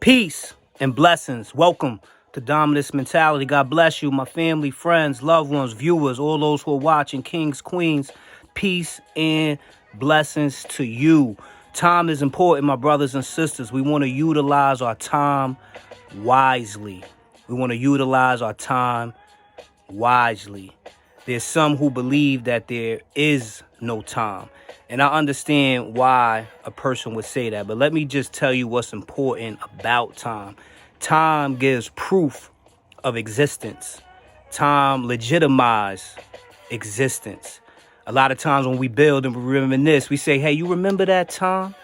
Peace and blessings. Welcome to Dominance Mentality. God bless you, my family, friends, loved ones, viewers, all those who are watching, kings, queens. Peace and blessings to you. Time is important, my brothers and sisters. We want to utilize our time wisely. We want to utilize our time wisely. There's some who believe that there is no time. And I understand why a person would say that. But let me just tell you what's important about time. Time gives proof of existence. Time legitimizes existence. A lot of times when we build and we reminisce, we say, hey, you remember that time?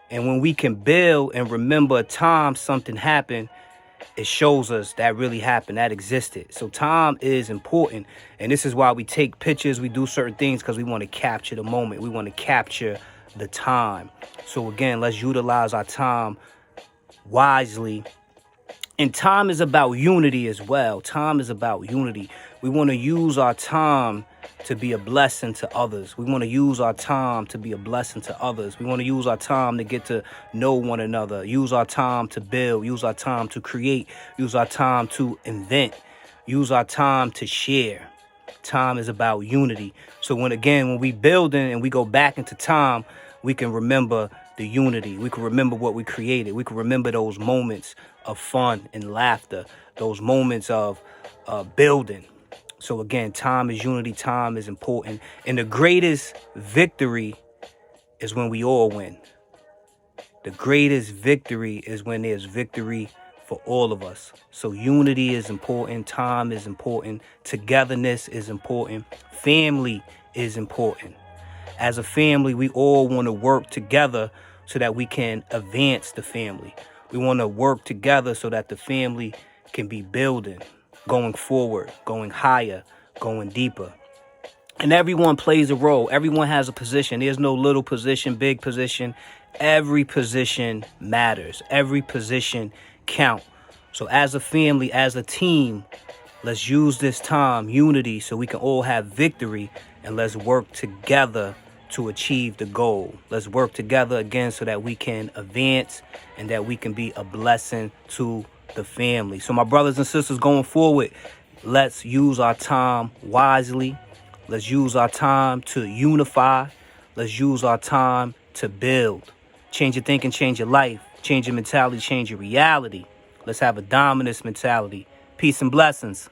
And when we can build and remember a time something happened, it shows us that really happened, that existed. So time is important. And this is why we take pictures, we do certain things, because we want to capture the moment. We want to capture the time. So again, let's utilize our time wisely. And time is about unity as well. Time is about unity. We want to use our time to be a blessing to others. We want to use our time to be a blessing to others. We want to use our time to get to know one another. Use our time to build. Use our time to create. Use our time to invent. Use our time to share. Time is about unity. So when we building and we go back into time, we can remember the unity. We can remember what we created. We can remember those moments of fun and laughter, those moments of building. So again, time is unity. Time is important. And the greatest victory is when we all win. The greatest victory is when there's victory for all of us. So unity is important. Time is important. Togetherness is important. Family is important. As a family, we all want to work together so that we can advance the family. We want to work together so that the family can be building, going forward, going higher, going deeper. And everyone plays a role. Everyone has a position. There's no little position, big position. Every position matters. Every position counts. So as a family, as a team, let's use this time, unity, so we can all have victory, and let's work together to achieve the goal. Let's work together again so that we can advance and that we can be a blessing to the family. So my brothers and sisters, going forward, let's use our time wisely. Let's use our time to unify. Let's use our time to build. Change your thinking, change your life, change your mentality, change your reality. Let's have a dominance mentality. Peace and blessings.